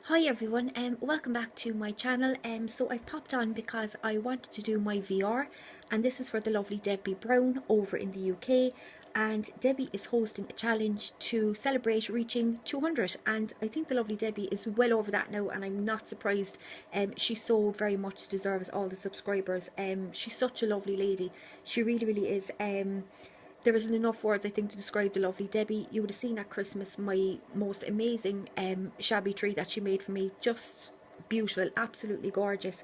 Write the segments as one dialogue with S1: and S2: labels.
S1: Hi everyone, welcome back to my channel. So I've popped on because I wanted to do my VR, and this is for the lovely Debbie Browne over in the UK. And Debbie is hosting a challenge to celebrate reaching 200, and I think the lovely Debbie is well over that now, and I'm not surprised. She so very much deserves all the subscribers. She's such a lovely lady. She really, really is. There isn't enough words, I think, to describe the lovely Debbie. You would have seen at Christmas my most amazing shabby tree that she made for me. Just beautiful, absolutely gorgeous.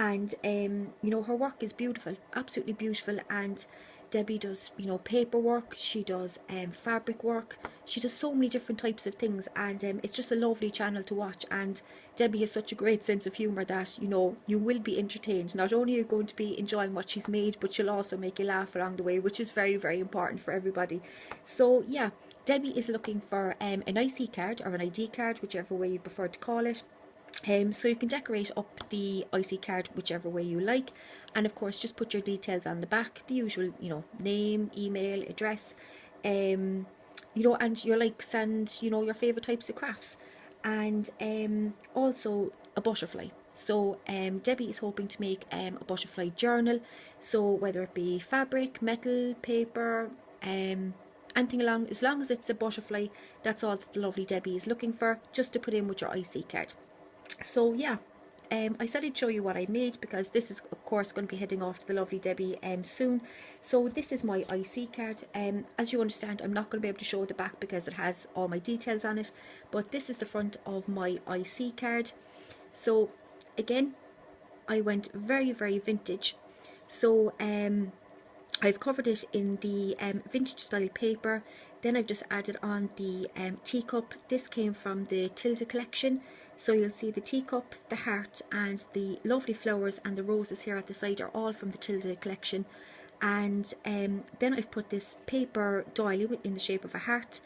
S1: And you know, her work is beautiful, absolutely beautiful. And Debbie does, you know, paperwork, she does fabric work, she does so many different types of things, and it's just a lovely channel to watch. And Debbie has such a great sense of humour that, you know, you will be entertained. Not only are you going to be enjoying what she's made, but she'll also make you laugh along the way, which is very, very important for everybody. So yeah, Debbie is looking for an IC card or an ID card, whichever way you prefer to call it. So you can decorate up the IC card whichever way you like, and of course just put your details on the back, the usual, you know, name, email, address, you know, and your likes and, you know, your favourite types of crafts, and also a butterfly. So Debbie is hoping to make a butterfly journal, so whether it be fabric, metal, paper, anything along, as long as it's a butterfly, that's all that the lovely Debbie is looking for, just to put in with your IC card. So yeah, I said I'd show you what I made because this is of course going to be heading off to the lovely Debbie soon. So this is my IC card. As you understand, I'm not going to be able to show the back because it has all my details on it, but this is the front of my IC card. So again, I went very, very vintage. So I've covered it in the vintage style paper. Then I've just added on the teacup. This came from the Tilda collection. So you'll see the teacup, the heart, and the lovely flowers and the roses here at the side are all from the Tilda collection. And then I've put this paper doily in the shape of a heart.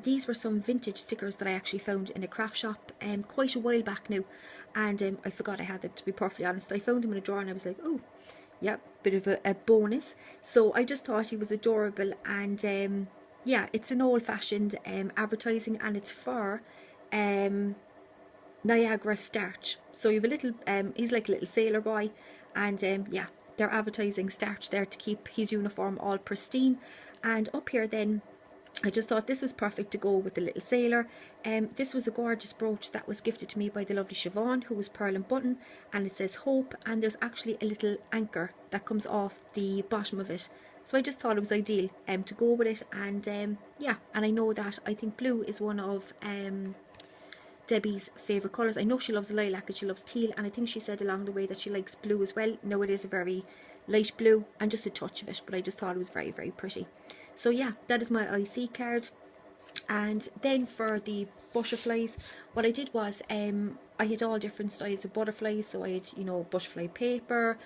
S1: These were some vintage stickers that I actually found in a craft shop quite a while back now, and I forgot I had them, to be perfectly honest. I found them in a drawer and I was like, oh yeah, bit of a bonus. So I just thought he was adorable, and yeah, it's an old-fashioned advertising, and it's for Niagara starch. So you have a little he's like a little sailor boy, and yeah, they're advertising starch there to keep his uniform all pristine. And up here then, I just thought this was perfect to go with the little sailor. This was a gorgeous brooch that was gifted to me by the lovely Siobhan, who was pearl and button, and it says hope, and there's actually a little anchor that comes off the bottom of it. So I just thought it was ideal to go with it, and yeah, and I know that I think blue is one of Debbie's favourite colours. I know she loves lilac and she loves teal, and I think she said along the way that she likes blue as well. Now it is a very light blue and just a touch of it, but I just thought it was very, very pretty. So yeah, that is my IC card. And then for the butterflies, what I did was I had all different styles of butterflies. So I had, you know, butterfly paper,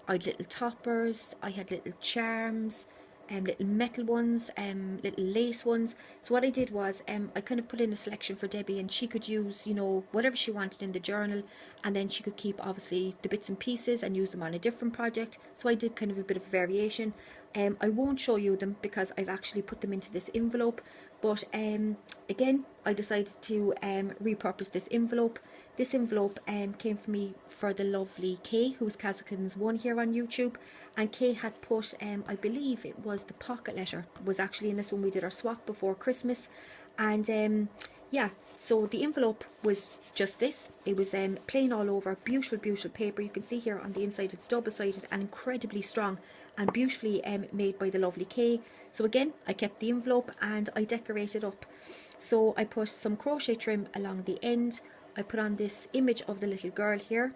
S1: I had little toppers, I had little charms, little metal ones, little lace ones. So what I did was I kind of put in a selection for Debbie, and she could use, you know, whatever she wanted in the journal, and then she could keep obviously the bits and pieces and use them on a different project. So I did kind of a bit of variation. I won't show you them because I've actually put them into this envelope, but again, I decided to repurpose this envelope. This envelope came for me for the lovely Kay, who's Kazakhstan's1 here on YouTube, and Kay had put, I believe it was the pocket letter, was actually in this when we did our swap before Christmas, and yeah, so the envelope was just this. It was plain all over, beautiful, beautiful paper. You can see here on the inside it's double-sided and incredibly strong and beautifully made by the lovely Kay. So again, I kept the envelope and I decorated up. So I put some crochet trim along the end. I put on this image of the little girl here.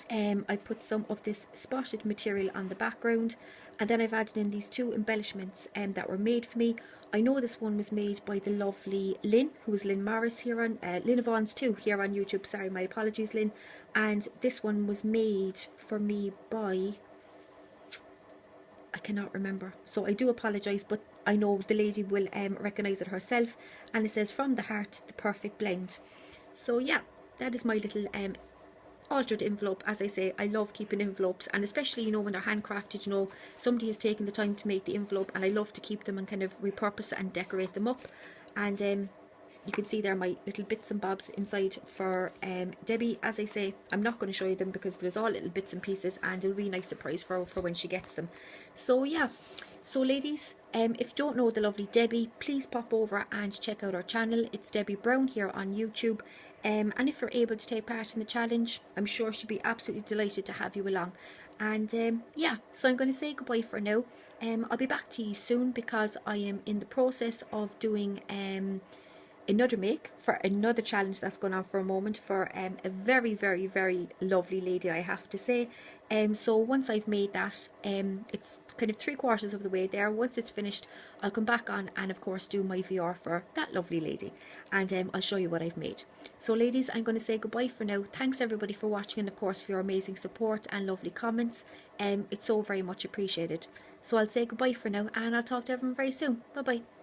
S1: I put some of this spotted material on the background, and then I've added in these two embellishments that were made for me. I know this one was made by the lovely Lynn, who is Lynn Morris here on Lynn Evans too here on YouTube. Sorry, my apologies, Lynn. And this one was made for me by, I cannot remember, so I do apologise, but I know the lady will recognise it herself, and it says from the heart, the perfect blend. So yeah, that is my little altered envelope. As I say, I love keeping envelopes, and especially, you know, when they're handcrafted, you know, somebody has taken the time to make the envelope, and I love to keep them and kind of repurpose it and decorate them up. And you can see there my little bits and bobs inside for Debbie. As I say, I'm not going to show you them because there's all little bits and pieces, and it'll be a nice surprise for when she gets them. So yeah, so ladies, if you don't know the lovely Debbie, please pop over and check out our channel. It's Debbie Browne here on YouTube. And if you're able to take part in the challenge, I'm sure she'd be absolutely delighted to have you along. And yeah, so I'm going to say goodbye for now. I'll be back to you soon because I am in the process of doing another make for another challenge that's going on for a moment for a very, very, very lovely lady, I have to say. So once I've made that, it's kind of 3/4 of the way there. Once it's finished, I'll come back on and of course do my VR for that lovely lady, and I'll show you what I've made. So ladies, I'm going to say goodbye for now. Thanks everybody for watching, and of course for your amazing support and lovely comments. It's so very much appreciated. So I'll say goodbye for now, and I'll talk to everyone very soon. Bye bye.